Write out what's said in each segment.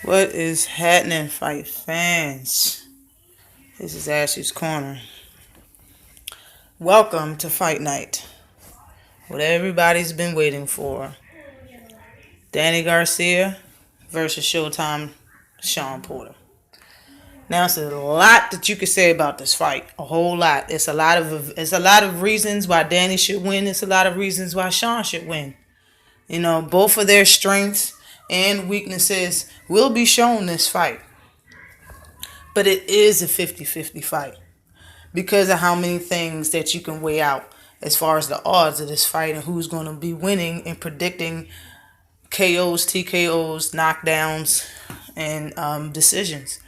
What is happening, fight fans? This is Ashley's Corner. Welcome to Fight Night. What everybody's been waiting for. Danny Garcia versus Showtime Shawn Porter. Now, it's a lot that you could say about this fight. A whole lot. It's a lot of reasons why Danny should win. It's a lot of reasons why Shawn should win. You know, both of their strengths and weaknesses will be shown this fight. But it is a 50-50 fight because of how many things that you can weigh out as far as the odds of this fight and who's going to be winning and predicting KOs, TKOs, knockdowns, and decisions.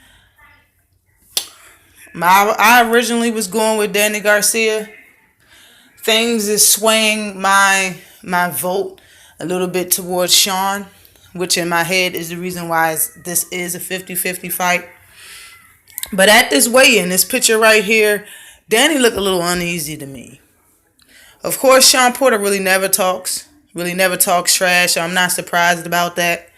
I originally was going with Danny Garcia. Things is swaying my vote a little bit towards Shawn, which in my head is the reason why this is a 50-50 fight. But at this weigh-in, this picture right here, Danny looked a little uneasy to me. Of course, Shawn Porter really never talks trash, so I'm not surprised about that.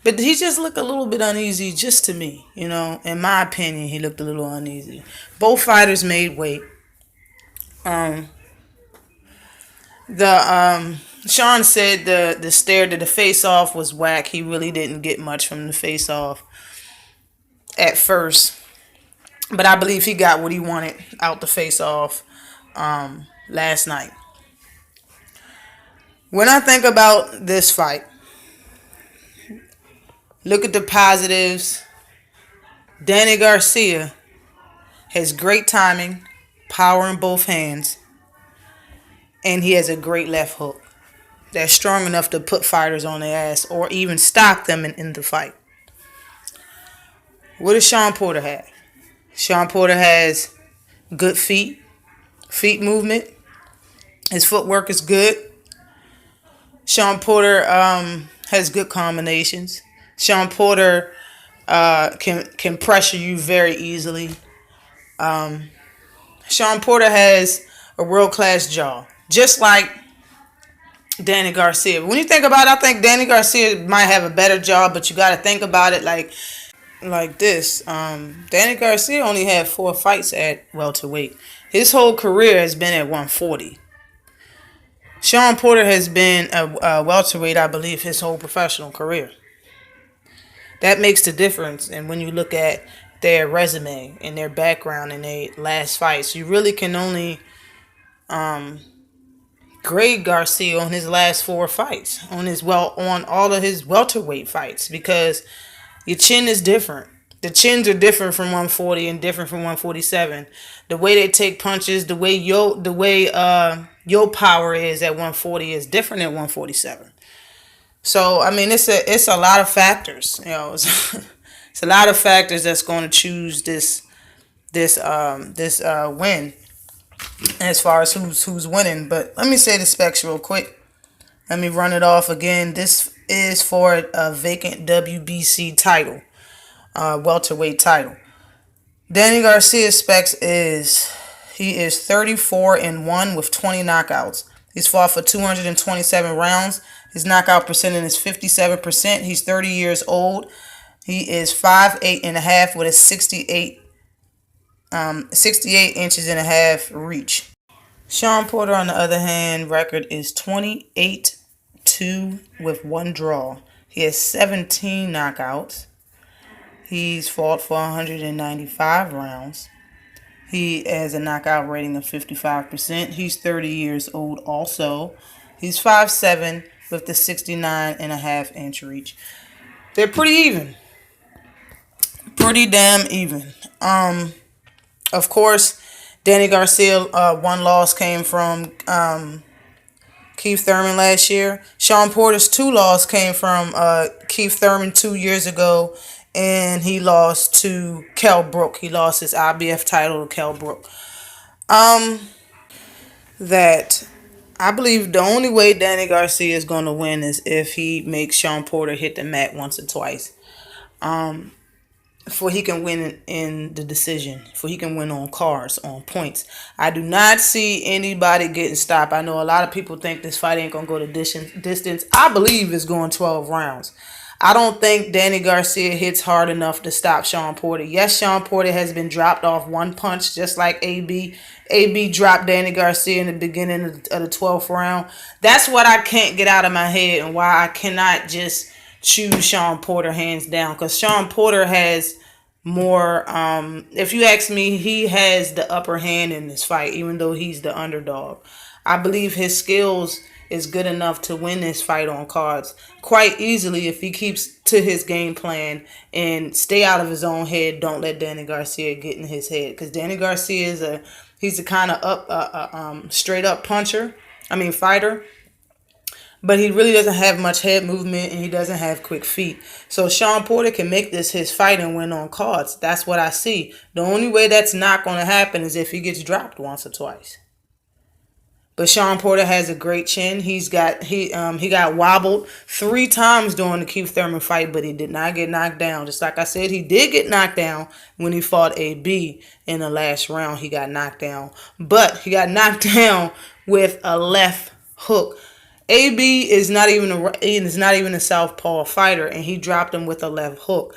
But he just looked a little bit uneasy just to me, you know. In my opinion, he looked a little uneasy. Both fighters made weight. Shawn said the stare to the face-off was whack. He really didn't get much from the face-off at first. But I believe he got what he wanted out the face-off last night. When I think about this fight, look at the positives. Danny Garcia has great timing, power in both hands, and he has a great left hook that's strong enough to put fighters on their ass or even stop them in the fight. What does Shawn Porter have? Shawn Porter has good feet movement. His footwork is good. Shawn Porter has good combinations. Shawn Porter can pressure you very easily. Shawn Porter has a world-class jaw, just like Danny Garcia. When you think about it, I think Danny Garcia might have a better jaw, but you got to think about it like this. Danny Garcia only had 4 fights at welterweight. His whole career has been at 140. Shawn Porter has been a welterweight, I believe, his whole professional career. That makes the difference. And when you look at their resume and their background in their last fights, you really can only grade Garcia on his last 4 fights, on all of his welterweight fights, because your chin is different. The chins are different from 140 and different from 147. The way they take punches, the way your power is at 140 is different at 147. So I mean, it's a lot of factors. You know, it's a lot of factors that's going to choose this win as far as who's winning. But let me say the specs real quick. Let me run it off again. This is for a vacant WBC title, welterweight title. Danny Garcia's specs is he is 34-1 with 20 knockouts. He's fought for 227 rounds. His knockout percentage is 57%. He's 30 years old. He is 5'8.5" with a 68 inches and a half reach. Shawn Porter, on the other hand, record is 28-2 with 1 draw. He has 17 knockouts. He's fought for 195 rounds. He has a knockout rating of 55%. He's 30 years old also. He's 5'7" with the 69.5 inch reach. They're pretty even. Pretty damn even. Of course, Danny Garcia, one loss came from Keith Thurman last year. Shawn Porter's 2 losses came from Keith Thurman 2 years ago, and he lost to Kell Brook. He lost his IBF title to Kell Brook. That I believe the only way Danny Garcia is going to win is if he makes Shawn Porter hit the mat once or twice. For he can win in the decision. For he can win on cards, on points. I do not see anybody getting stopped. I know a lot of people think this fight ain't going to go to distance. I believe it's going 12 rounds. I don't think Danny Garcia hits hard enough to stop Shawn Porter. Yes, Shawn Porter has been dropped off one punch, just like AB. AB dropped Danny Garcia in the beginning of the 12th round. That's what I can't get out of my head, and why I cannot just choose Shawn Porter hands down. Because Shawn Porter has more, if you ask me, he has the upper hand in this fight, even though he's the underdog. I believe his skills is good enough to win this fight on cards quite easily if he keeps to his game plan and stay out of his own head. Don't let Danny Garcia get in his head, because Danny Garcia is he's a kind of straight up puncher. I mean fighter. But he really doesn't have much head movement, and he doesn't have quick feet. So Shawn Porter can make this his fight and win on cards. That's what I see. The only way that's not going to happen is if he gets dropped once or twice. But Shawn Porter has a great chin. He got wobbled 3 times during the Keith Thurman fight, but he did not get knocked down. Just like I said, he did get knocked down when he fought AB in the last round. He got knocked down. But he got knocked down with a left hook. AB is not even a southpaw fighter, and he dropped him with a left hook.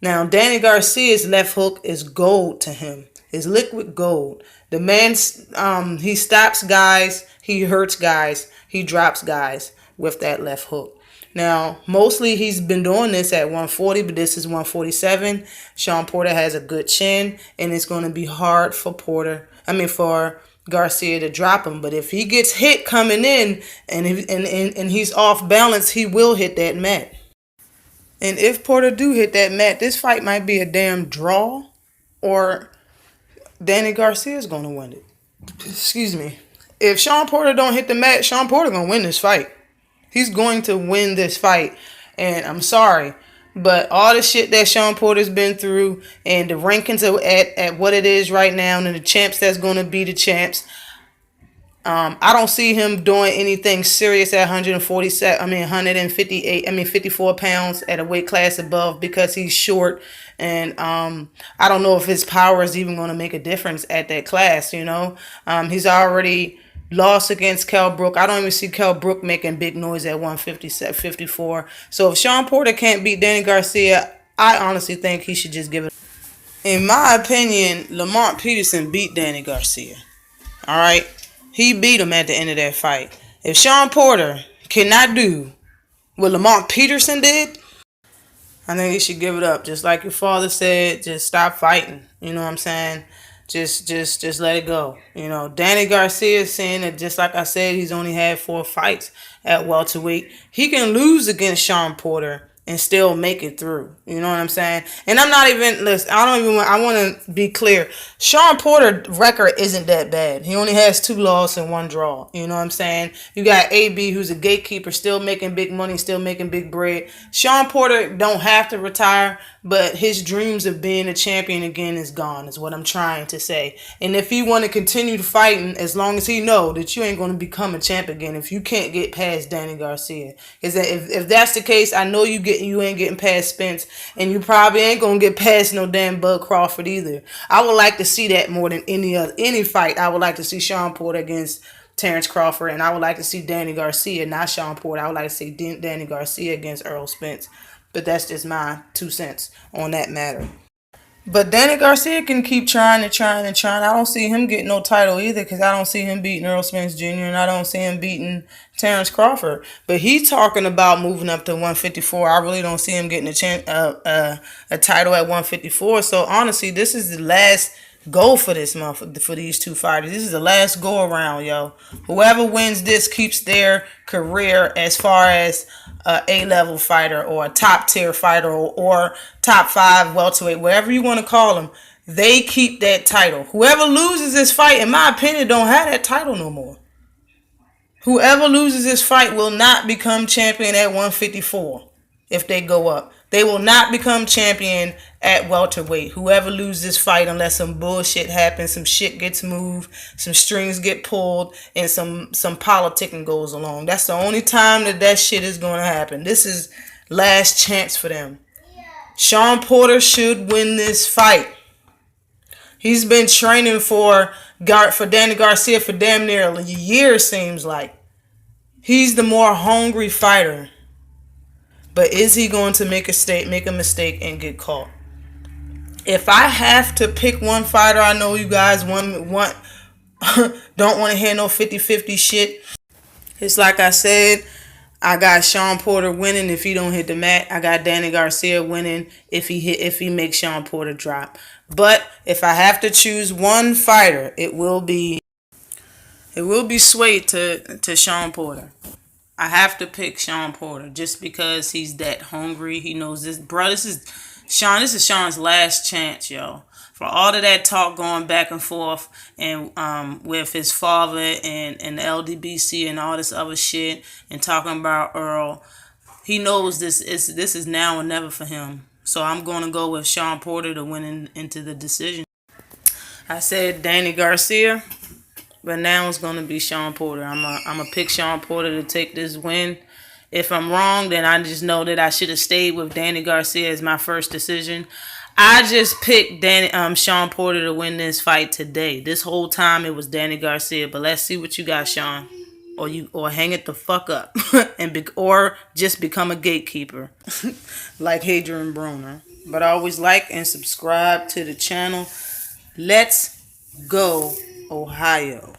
Now, Danny Garcia's left hook is gold to him. It's liquid gold. The man, he stops guys, he hurts guys, he drops guys with that left hook. Now, mostly he's been doing this at 140, but this is 147. Shawn Porter has a good chin, and it's going to be hard for Garcia to drop him. But if he gets hit coming in and he's off balance, he will hit that mat. And if Porter do hit that mat, this fight might be a damn draw, or Danny Garcia is going to win it. Excuse me. If Shawn Porter don't hit the mat, Shawn Porter going to win this fight. He's going to win this fight. And I'm sorry, but all the shit that Shawn Porter's been through, and the rankings at what it is right now, and the champs that's going to be the champs, I don't see him doing anything serious at 54 pounds at a weight class above, because he's short, and I don't know if his power is even going to make a difference at that class. He's already lost against Kell Brook. I don't even see Kell Brook making big noise at 54. So if Shawn Porter can't beat Danny Garcia, I honestly think he should just give it. In my opinion, Lamont Peterson beat Danny Garcia. All right? He beat him at the end of that fight. If Shawn Porter cannot do what Lamont Peterson did, I think he should give it up. Just like your father said, just stop fighting. You know what I'm saying? Just let it go. Danny Garcia is saying that, just like I said, he's only had 4 fights at welterweight. He can lose against Shawn Porter and still make it through. You know what I'm saying? And I'm not even, listen, I want to be clear. Shawn Porter's record isn't that bad. He only has 2 losses and 1 draw. You know what I'm saying? You got AB, who's a gatekeeper, still making big money, still making big bread. Shawn Porter don't have to retire, but his dreams of being a champion again is gone, is what I'm trying to say. And if he want to continue fighting, as long as he know that you ain't going to become a champ again, if you can't get past Danny Garcia. Because if that's the case, I know you ain't getting past Spence, and you probably ain't going to get past no damn Bud Crawford either. I would like to see that more than any fight. I would like to see Shawn Porter against Terrence Crawford, and I would like to see Danny Garcia, not Shawn Porter. I would like to see Danny Garcia against Errol Spence. But that's just my 2 cents on that matter. But Danny Garcia can keep trying and trying and trying. I don't see him getting no title either, because I don't see him beating Errol Spence Jr. and I don't see him beating Terrence Crawford. But he's talking about moving up to 154. I really don't see him getting a title at 154. So honestly, this is the last go for this month for these 2 fighters. This is the last go around, yo. Whoever wins this keeps their career as far as A-level fighter or a top-tier fighter or top 5 welterweight, whatever you want to call them. They keep that title. Whoever loses this fight, in my opinion, don't have that title no more. Whoever loses this fight will not become champion at 154 if they go up. They will not become champion at welterweight. Whoever loses this fight, unless some bullshit happens, some shit gets moved, some strings get pulled, and some politicking goes along. That's the only time that shit is going to happen. This is last chance for them. Shawn Porter should win this fight. He's been training for Danny Garcia for damn near a year, seems like. He's the more hungry fighter. But is he going to make a mistake and get caught? If I have to pick one fighter, I know you guys want don't want to hear no 50-50 shit. It's like I said, I got Shawn Porter winning if he don't hit the mat. I got Danny Garcia winning if he makes Shawn Porter drop. But if I have to choose one fighter, it will be swayed to Shawn Porter. I have to pick Shawn Porter just because he's that hungry. He knows this, bro. This is Shawn's last chance, yo. For all of that talk going back and forth and with his father and the LDBC and all this other shit and talking about Earl, he knows this is now or never for him. So I'm going to go with Shawn Porter to win into the decision. I said Danny Garcia, but now it's going to be Shawn Porter. I'm a pick Shawn Porter to take this win. If I'm wrong, then I just know that I should have stayed with Danny Garcia as my first decision. I just picked Shawn Porter to win this fight today. This whole time it was Danny Garcia, but let's see what you got, Shawn. Or hang it the fuck up or just become a gatekeeper like Hadrian Broner. But always like and subscribe to the channel. Let's go, Ohio.